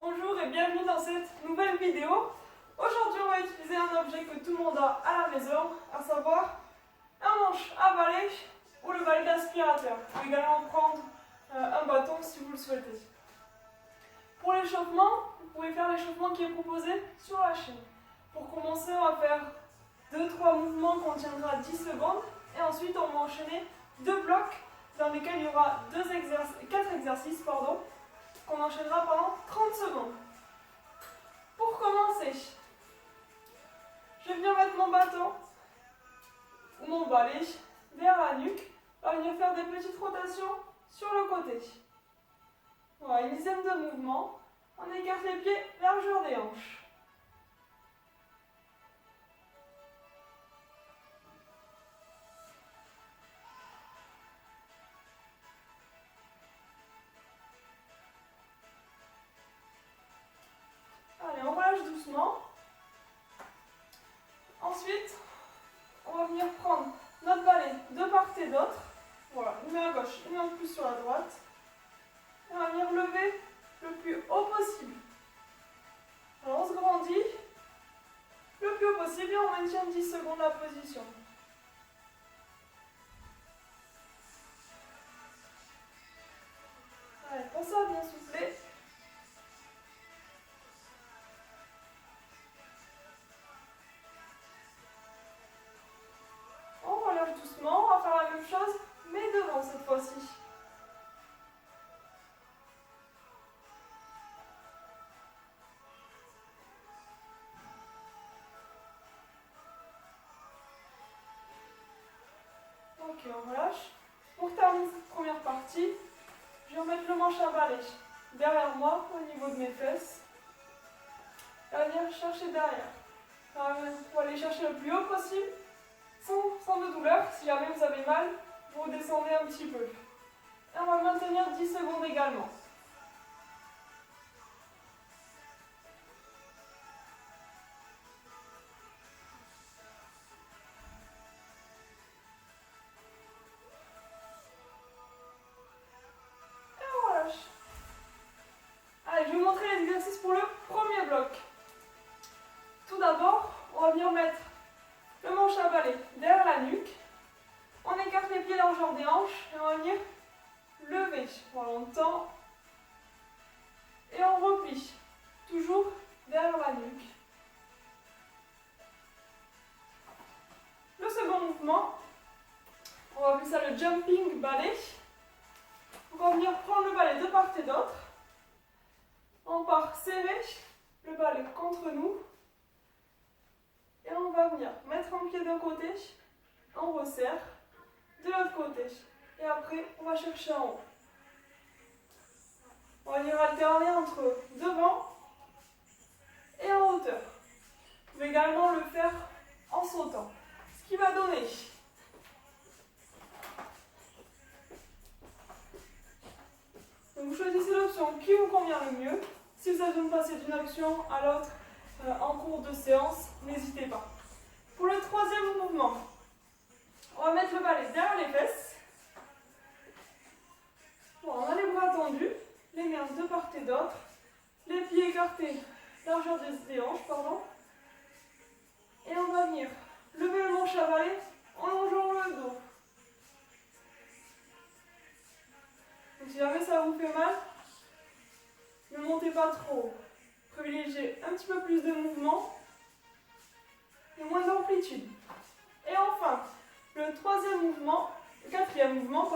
Bonjour et bienvenue dans cette nouvelle vidéo. Aujourd'hui on va utiliser un objet que tout le monde a à la maison, à savoir un manche à balai ou le balai d'aspirateur. Vous pouvez également prendre un bâton si vous le souhaitez. Pour l'échauffement, vous pouvez faire l'échauffement qui est proposé sur la chaîne. Pour commencer, on va faire 2-3 mouvements qu'on tiendra 10 secondes et ensuite on va enchaîner 2 blocs dans lesquels il y aura 4 exercices qu'on enchaînera pendant 30 secondes. Pour commencer, je vais venir mettre mon bâton ou mon balai derrière la nuque. On va venir faire des petites rotations sur le côté. Voilà, une dizaine de mouvements. On écarte les pieds, largeur des hanches. Allez, on relâche doucement. Ensuite, on va venir prendre notre balai de part et d'autre. Voilà, une main à gauche, une main plus sur la droite. Et on va venir lever le plus haut possible. Alors on se grandit le plus haut possible et on maintient 10 secondes la position. Allez, pensez à bien souffler. On relâche doucement, on va faire la même chose, mais devant cette fois-ci. Ok, on relâche. Pour terminer cette première partie, je vais remettre le manche à balai derrière moi, au niveau de mes fesses. Et on va venir chercher derrière. On va aller chercher le plus haut possible, sans de douleur. Si jamais vous avez mal, vous descendez un petit peu. Et on va maintenir 10 secondes également. Et on relâche. Allez, je vais vous montrer les exercices pour le premier bloc. Tout d'abord, on va venir mettre le manche à balai derrière la nuque. On écarte les pieds largeur des hanches et on va venir lever. Voilà, on tend et on replie. Toujours derrière la nuque. Le second mouvement, on va appeler ça le jumping balai. On va venir prendre le balai de part et d'autre. On part serrer le balai contre nous. Et on va venir mettre un pied d'un côté, on resserre, de l'autre côté. Et après, on va chercher en haut. On va venir alterner entre devant et en hauteur. Vous pouvez également le faire en sautant. Ce qui va donner donc vous choisissez l'option qui vous convient le mieux. Si vous avez besoin de passer d'une option à l'autre en cours de séance, n'hésitez pas. Pour le troisième mouvement, on va mettre le balai derrière les fesses. Bon, on a les bras tendus, les mains de part et d'autre, les pieds écartés, largeur des hanches, Et on va venir lever le manche à balai en longeant le dos. Donc, si jamais ça vous fait mal, ne montez pas trop. Privilégiez un petit peu plus de mouvement et moins d'amplitude. Et enfin, le quatrième mouvement,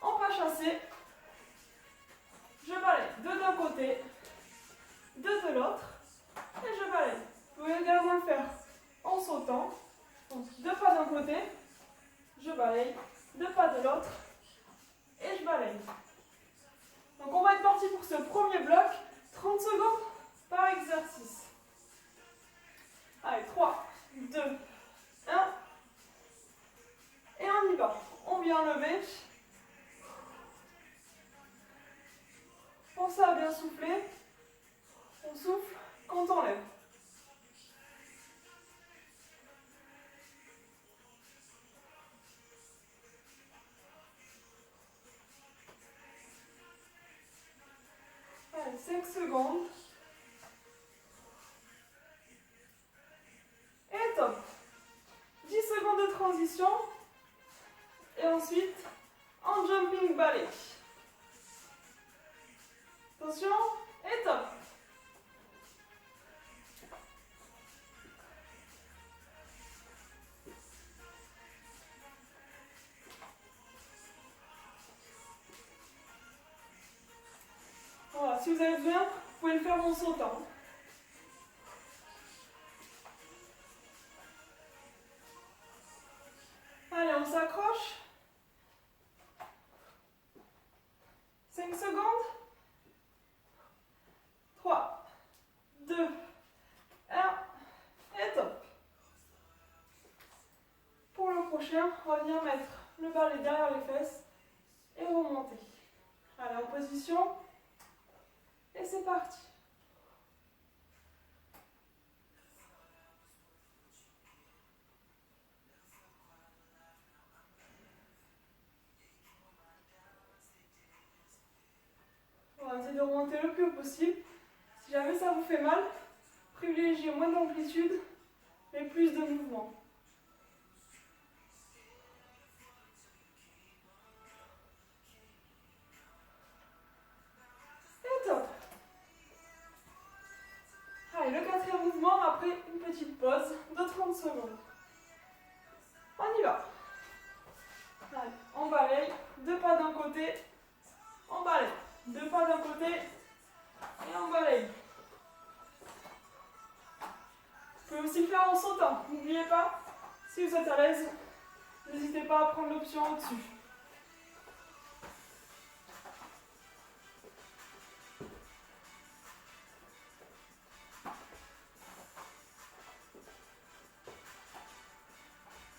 en pas chassé, je balaye d'un côté, de l'autre, et je balaye. Vous pouvez également le faire en sautant. Donc 2 pas d'un côté, je balaye, 2 pas de l'autre, et je balaye. Donc on va être parti pour ce premier bloc, 30 secondes par exercice. Allez, 3, 2, 1, et on y va. On vient lever. Pensez à bien souffler. On souffle quand on lève. 5 secondes. Et top. 10 secondes de transition. Et ensuite, en jumping ballet. Attention, et top. Voilà, si vous avez besoin, vous pouvez le faire en sautant. Allez, on s'accroche. 5 secondes. 3, 2, 1, et top. Pour le prochain, on va venir mettre le balai derrière les fesses et remonter. Allez, en position. Et c'est parti. On va essayer de remonter le plus haut possible. Si jamais ça vous fait mal, privilégiez moins d'amplitude et plus de mouvement. Et top. Allez, le quatrième mouvement après une petite pause de 30 secondes. On y va. Allez, on balaye, 2 pas d'un côté, on balaye, 2 pas d'un côté et on balaye. Vous pouvez aussi le faire en sautant. N'oubliez pas, si vous êtes à l'aise, n'hésitez pas à prendre l'option au-dessus.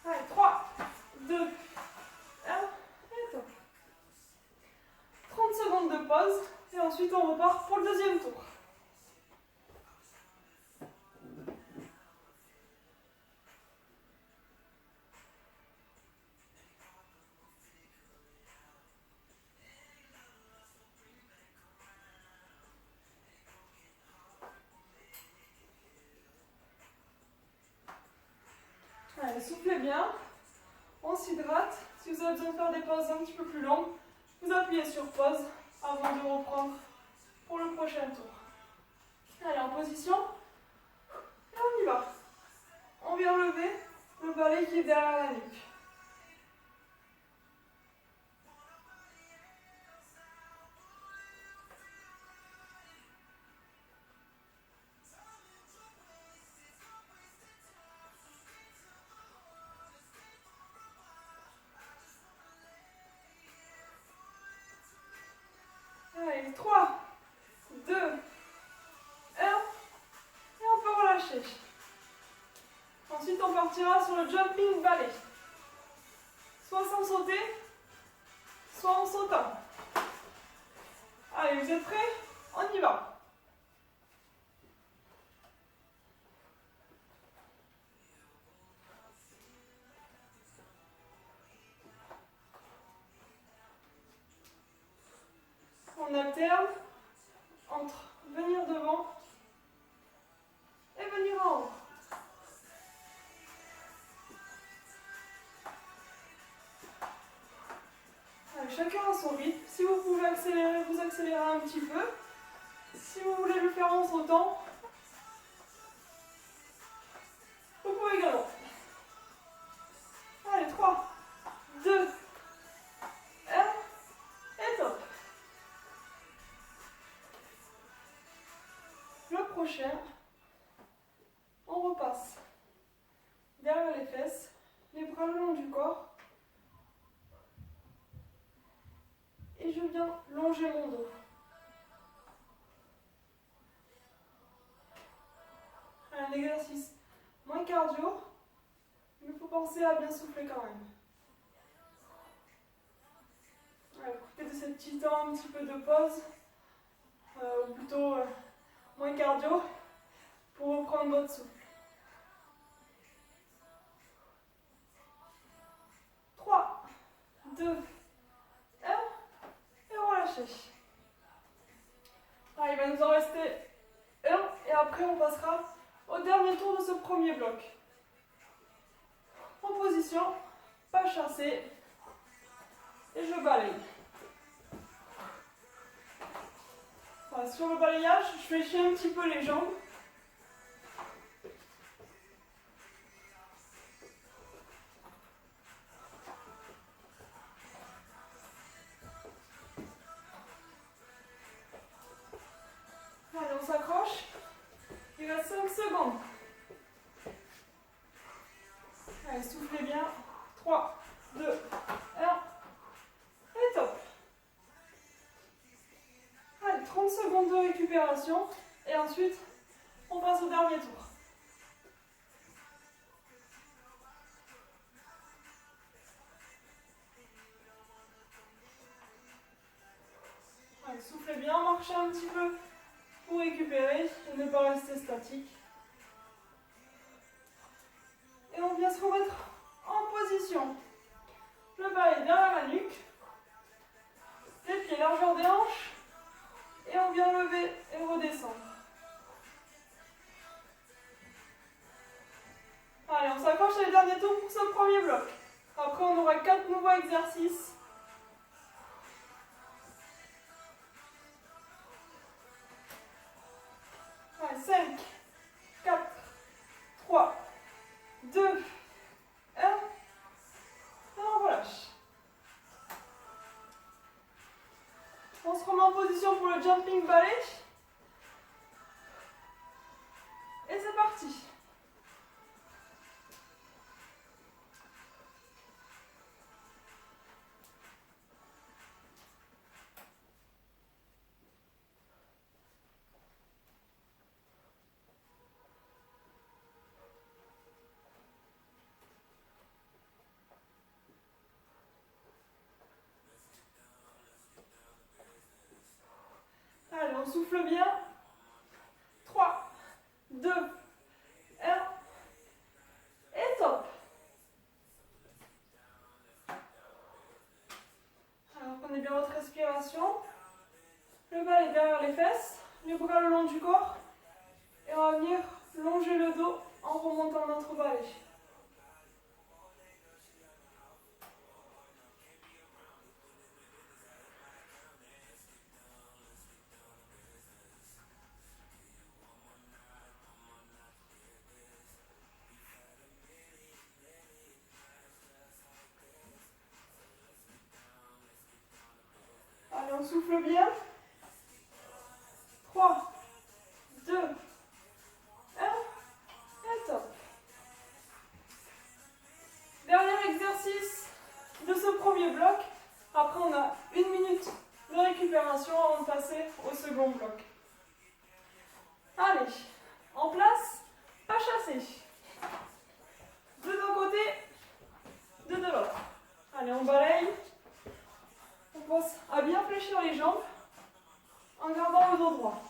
Allez, 3, 2, 1, et top. 30 secondes de pause et ensuite on repart pour le deuxième tour. Allez, soufflez bien, on s'hydrate. Si vous avez besoin de faire des pauses un petit peu plus longues, vous appuyez sur pause avant de reprendre pour le prochain tour. Allez, en position, et on y va. On vient lever le balai qui est derrière la nuque. Allez, 3, 2, 1, et on peut relâcher. Ensuite, on partira sur le jumping ballet. Soit sans sauter, soit en sautant. Allez, vous êtes prêts? On y va. On alterne entre venir devant et venir en haut. Allez, chacun à son rythme. Si vous pouvez accélérer, vous accélérez un petit peu. Si vous voulez le faire en sautant, vous pouvez également. Allez, 3, 2, 1, et top. Le prochain, on repasse derrière les fesses, les bras le long du corps. Et je viens longer mon dos. Un exercice moins cardio, mais il faut penser à bien souffler quand même. Voilà, profitez de ce petit temps, un petit peu de pause, ou plutôt moins cardio, pour reprendre votre souffle. 3, 2, 1, et relâchez. Allez, il va il nous en restait un et après on passera au dernier tour de ce premier bloc. En position, pas chassé, et je balaye. Voilà, sur le balayage, je fléchis un petit peu les jambes. Allez, on s'accroche. Il reste 5 secondes. Allez, soufflez bien. 3, 2, 1. Et top. Allez, 30 secondes de récupération. Et ensuite, on passe au dernier tour. Allez, soufflez bien, marchez un petit peu pour récupérer et ne pas rester statique. Et on vient se remettre en position. Le bas est derrière la nuque. Les pieds largeur des hanches. Et on vient lever et redescendre. Allez, on s'accroche à les derniers tours pour ce premier bloc. Après, on aura 4 nouveaux exercices. Allez, 5, 4, 3, 2, 1. Et on relâche. On se remet en position pour le jumping ballet. Et c'est parti. Allez, on souffle bien. 3, 2, 1. Et top. Alors, prenez bien votre respiration. Le bas est derrière les fesses. Les bras le long du corps. Et on va venir longer le dos en remontant notre balai. Allez, on souffle bien. 3, 2, 1. Et top. Dernier exercice de ce premier bloc. Après, on a 1 minute de récupération avant de passer au second bloc. Allez, en place, pas chassé. De d'un côté, de l'autre. Allez, on balaye. On pense à bien fléchir les jambes en gardant le dos droit.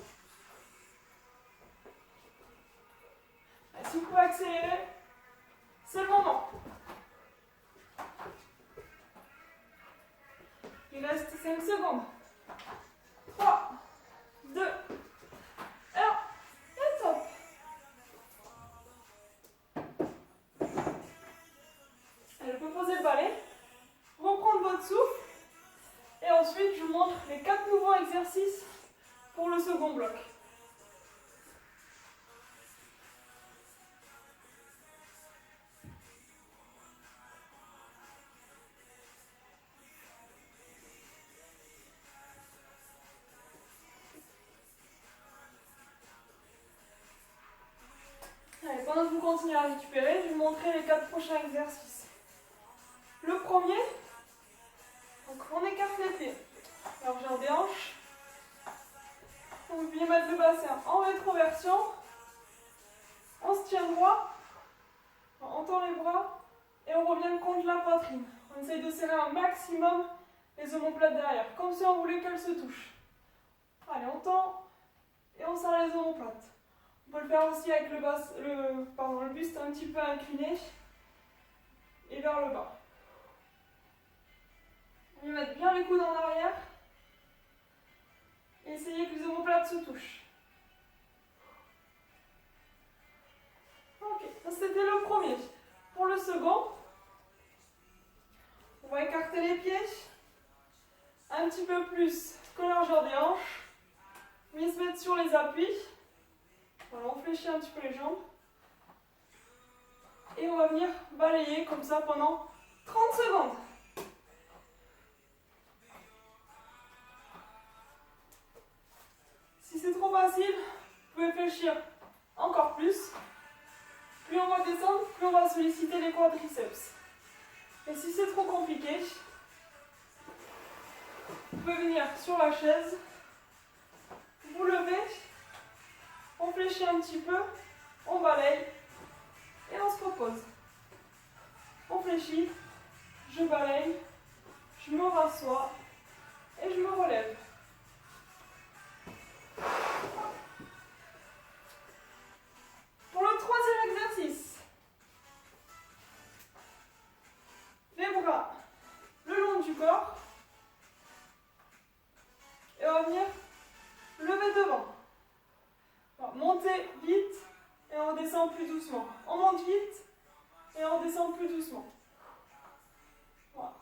Allez, si vous pouvez accélérer, c'est le moment. Il reste 5 secondes. 3, 2, 1. Et top. Allez, vous pouvez poser le balai, reprendre votre souffle. Et ensuite, je vous montre les 4 nouveaux exercices pour le second bloc. Allez, pendant que vous continuez à récupérer, je vais vous montrer les 4 prochains exercices. Le premier, donc on écarte les pieds. Largeur des hanches. Vous pouvez mettre le bassin en rétroversion. On se tient droit. On tend les bras et on revient contre la poitrine. On essaye de serrer un maximum les omoplates derrière, comme si on voulait qu'elles se touchent. Allez, on tend et on serre les omoplates. On peut le faire aussi avec le buste un petit peu incliné et vers le bas. On va mettre bien les coudes en arrière. Et essayez que les omoplates se touchent. Ok, ça c'était le premier. Pour le second, on va écarter les pieds un petit peu plus que la largeur des hanches, mais se mettre sur les appuis. Voilà, on fléchit un petit peu les jambes. Et on va venir balayer comme ça pendant 30 secondes. Si c'est trop facile, vous pouvez fléchir encore plus. Plus on va descendre, plus on va solliciter les quadriceps. Et si c'est trop compliqué, vous pouvez venir sur la chaise, vous levez, on fléchit un petit peu, on balaye et on se repose. On fléchit, je balaye, je me rassois et je me relève. Pour le troisième exercice, les bras le long du corps et on va venir lever devant. On va monter vite et on redescend plus doucement. On monte vite et on redescend plus doucement. Voilà.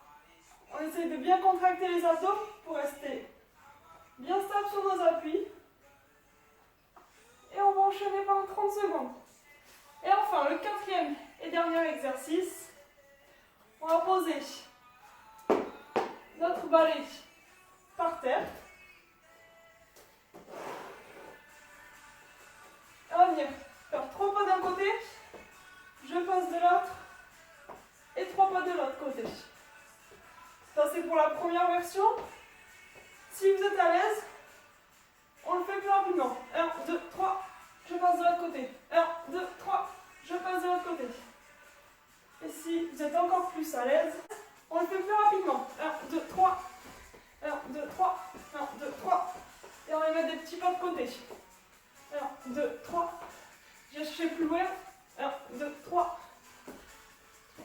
On essaye de bien contracter les abdos pour rester bien stable sur nos appuis. Et on va enchaîner pendant 30 secondes. Et enfin, le quatrième et dernier exercice, on va poser notre balai par terre. Et on va venir faire 3 pas d'un côté, je passe de l'autre et 3 pas de l'autre côté. Ça c'est pour la première version. Si vous êtes à l'aise, on le fait plus rapidement. 1, 2, 3, je passe de l'autre côté. 1, 2, 3, je passe de l'autre côté. Et si vous êtes encore plus à l'aise, on le fait plus rapidement. 1, 2, 3, 1, 2, 3, 1, 2, 3. Et on va mettre des petits pas de côté. 1, 2, 3. J'ai cherché plus loin. 1, 2, 3.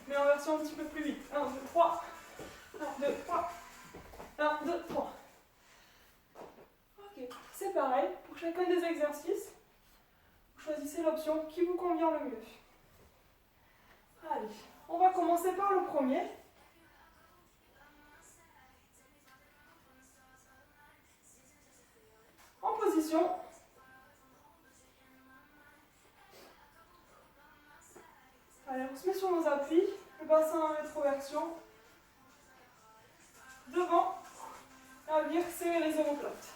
Mais en version un petit peu plus vite. 1, 2, 3. 1, 2, 3. 1, 2, 3. Ok, c'est pareil. Pour chacun des exercices, vous choisissez l'option qui vous convient le mieux. Allez, on va commencer par le premier. En position. Allez, on se met sur nos appuis, le bassin en rétroversion. Devant, et on va venir serrer les omoplates.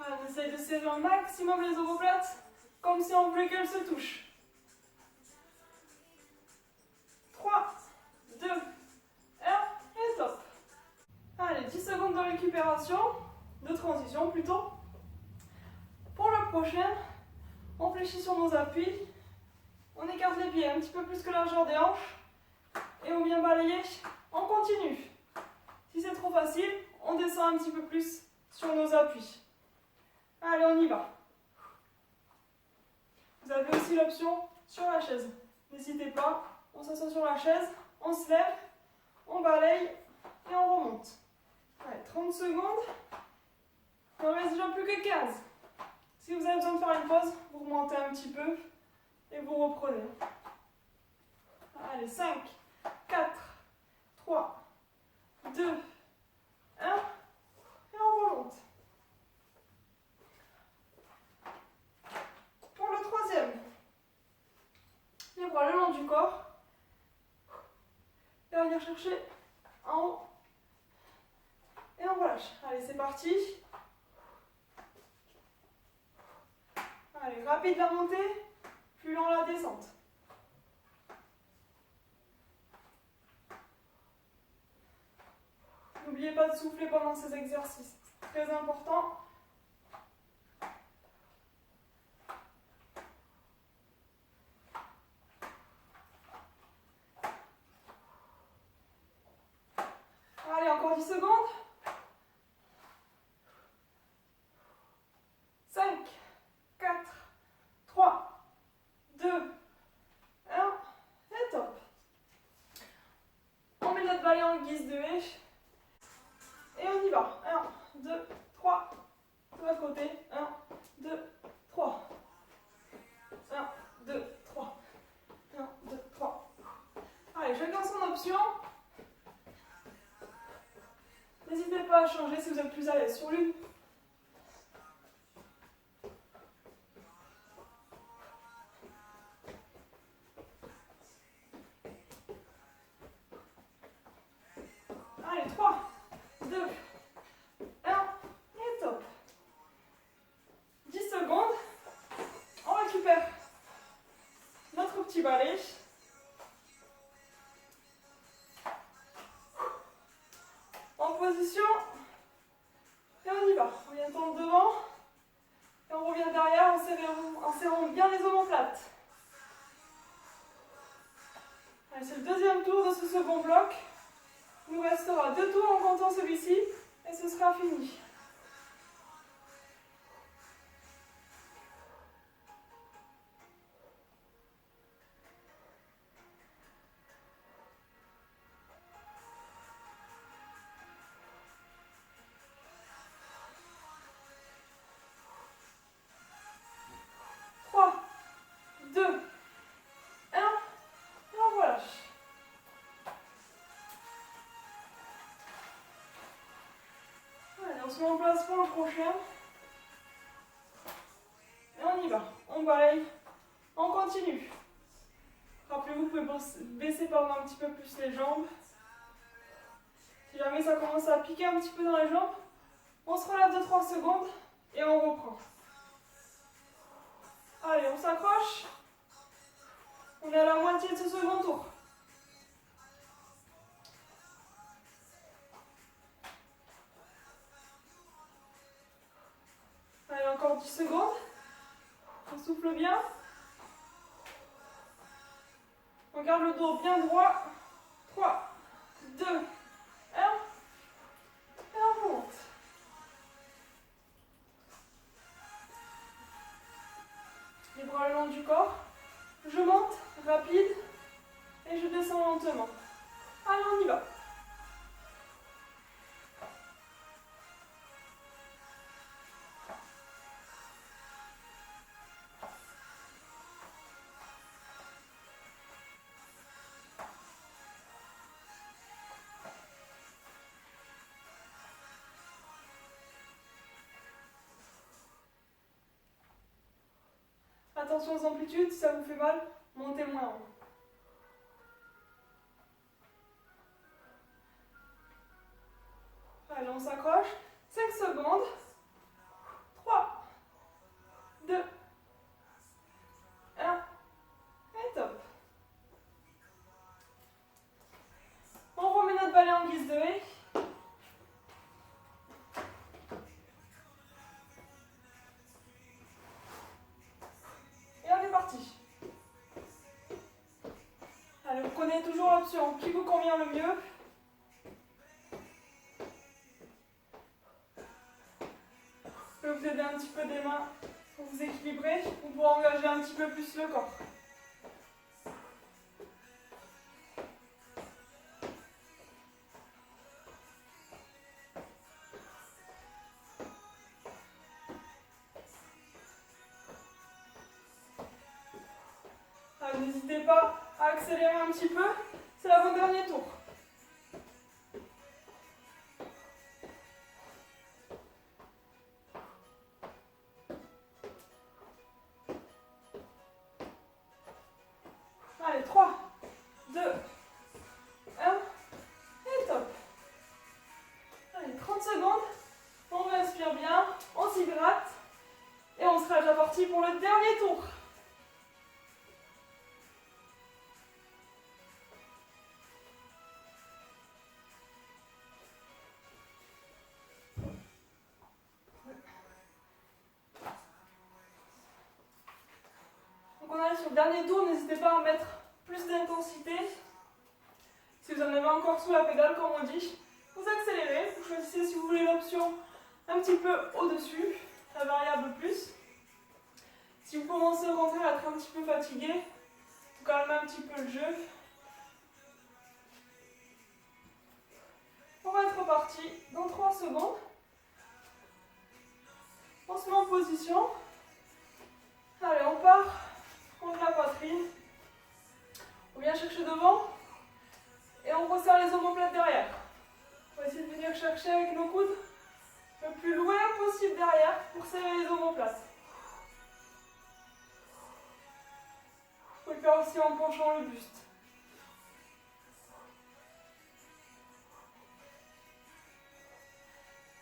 On essaye de serrer un maximum les omoplates, comme si on voulait qu'elles se touchent. 3, 2, 1, et top. Allez, 10 secondes de récupération, de transition plutôt. Pour le prochain, on fléchit sur nos appuis, on écarte les pieds un petit peu plus que la largeur des hanches, et on vient balayer, on continue. Si c'est trop facile, on descend un petit peu plus sur nos appuis. Allez, on y va. Vous avez aussi l'option sur la chaise. N'hésitez pas, on s'assoit sur la chaise, on se lève, on balaye et on remonte. Allez, 30 secondes. Il ne reste déjà plus que 15. Si vous avez besoin de faire une pause, vous remontez un petit peu et vous reprenez. Allez, 5, 4, 3, 2, 1 et on remonte. Pour le troisième, les bras le long du corps et on va venir chercher en haut et on relâche. Allez, c'est parti. Allez, rapide la montée, plus lent la descente. N'oubliez pas de souffler pendant ces exercices, très important. en guise de haie. Et on y va. 1, 2, 3. De l'autre côté. 1, 2, 3. 1, 2, 3. 1, 2, 3. Allez, chacun son option. N'hésitez pas à changer si vous êtes plus à l'aise sur l'une. Allez, 3, 2, 1, et top. 10 secondes. On récupère notre petit balai. En position. Et on y va. On vient tendre devant. Et on revient derrière en serrant bien les omoplates. Allez, c'est le deuxième tour de ce second bloc. Il nous restera 2 tours en comptant celui-ci. Et ce sera fini. On se met en place pour le prochain. Et on y va. On balaye. On continue. Rappelez-vous, vous pouvez baisser un petit peu plus les jambes. Si jamais ça commence à piquer un petit peu dans les jambes, on se relève de 3 secondes et on reprend. Allez, on s'accroche. On est à la moitié de ce second tour. Allez, encore 10 secondes. On souffle bien. On garde le dos bien droit. 3, 2, 1. Et on remonte. Les bras le long du corps. Je monte, rapide. Et je descends lentement. Allez, on y va. Attention aux amplitudes, si ça vous fait mal, montez moins haut. Allez, on s'accroche. 5 secondes. 3, 2, 1. Et top. On remet notre balai en guise de haie. Et on est parti. Allez, vous prenez toujours l'option qui vous convient le mieux. Je peux vous aider un petit peu des mains pour vous équilibrer ou pour engager un petit peu plus le corps. N'hésitez pas à accélérer un petit peu, c'est l'avant-dernier tour. Allez, 3, 2, 1, et top. Allez, 30 secondes, on respire bien, on s'hydrate, et on sera déjà parti pour le dernier tour. Donc on arrive sur le dernier tour, n'hésitez pas à mettre plus d'intensité. Si vous en avez encore sous la pédale, comme on dit, vous accélérez, vous choisissez si vous voulez l'option un petit peu au-dessus, la variable plus. Si vous commencez au contraire à être un petit peu fatigué, vous calmez un petit peu le jeu. parti dans 3 secondes. On se met en position. Allez, on part contre la poitrine. On vient chercher devant et on resserre les omoplates derrière. On va essayer de venir chercher avec nos coudes le plus loin possible derrière pour serrer les omoplates. Vous pouvez le faire aussi en penchant le buste.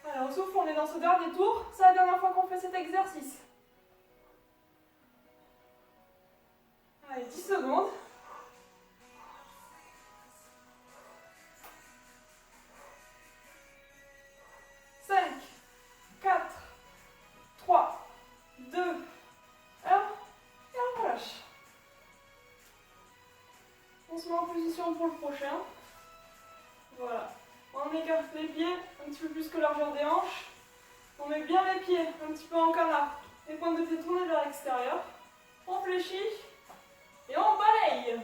Allez, on souffle, on est dans ce dernier tour. C'est la dernière fois qu'on fait cet exercice. Allez, 10 secondes. 5, 4, 3, 2, 1, et on relâche. On se met en position pour le prochain. Voilà. On écarte les pieds un petit peu plus que largeur des hanches. On met bien les pieds un petit peu en canard. Les pointes de pied tournées vers l'extérieur. On fléchit et on balaye.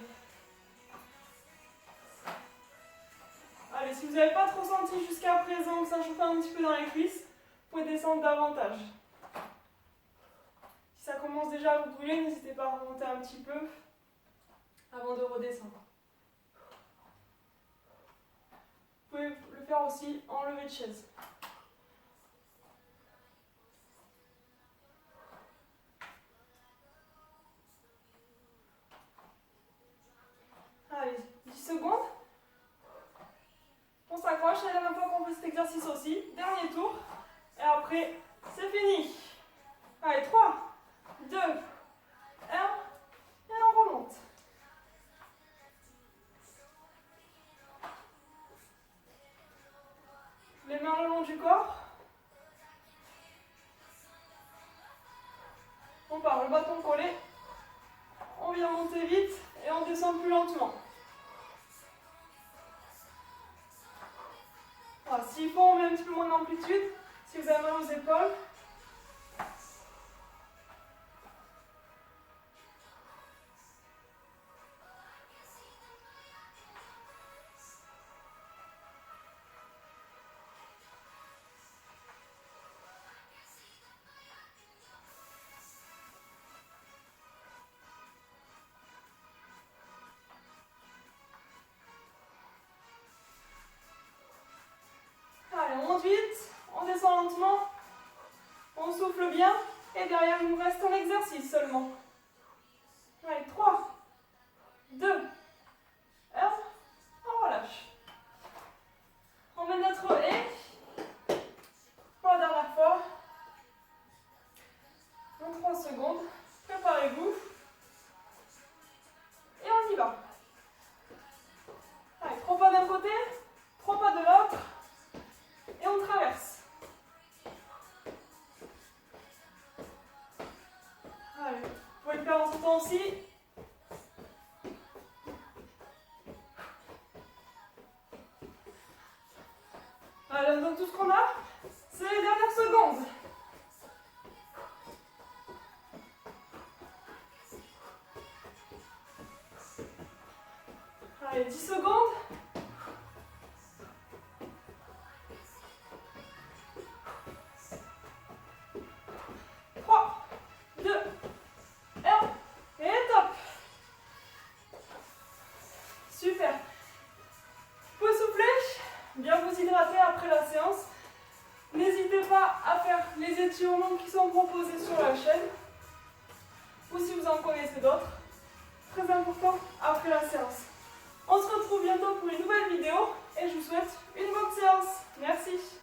Allez, si vous n'avez pas trop senti jusqu'à présent que ça chauffe un petit peu dans les cuisses, vous pouvez descendre davantage. Si ça commence déjà à vous brûler, n'hésitez pas à remonter un petit peu avant de redescendre. Vous pouvez le faire aussi en levée de chaise. Allez, 10 secondes. On s'accroche, c'est la dernière fois qu'on fait cet exercice aussi. Dernier tour. Et après, c'est fini. Allez, 3, 2, 1. Et on remonte. Les mains le long du corps. On part, le bâton collé. On vient monter vite et on descend plus lentement. Voilà, s'il faut, on met un petit peu moins d'amplitude. Si vous avez mal aux épaules. Allez, on monte vite, on descend lentement, on souffle bien, et derrière il nous reste un exercice seulement. Allez, 3, 2, 1, on relâche. On met notre haie, pour la dernière fois, dans 3 secondes, préparez-vous, et on y va. Allez, 3 pas d'un côté, 3 pas de l'autre, et on traverse. Allez, vous pouvez le faire en sautant aussi. Allez, on donne tout ce qu'on a. C'est les dernières secondes. Allez, 10 secondes. 3, 2, 1, et top. Super. Vous pouvez souffler, bien vous hydrater après la séance. N'hésitez pas à faire les étirements qui sont proposés sur la chaîne. Ou si vous en connaissez d'autres. Très important après la séance. On se retrouve bientôt pour une nouvelle vidéo et je vous souhaite une bonne séance. Merci.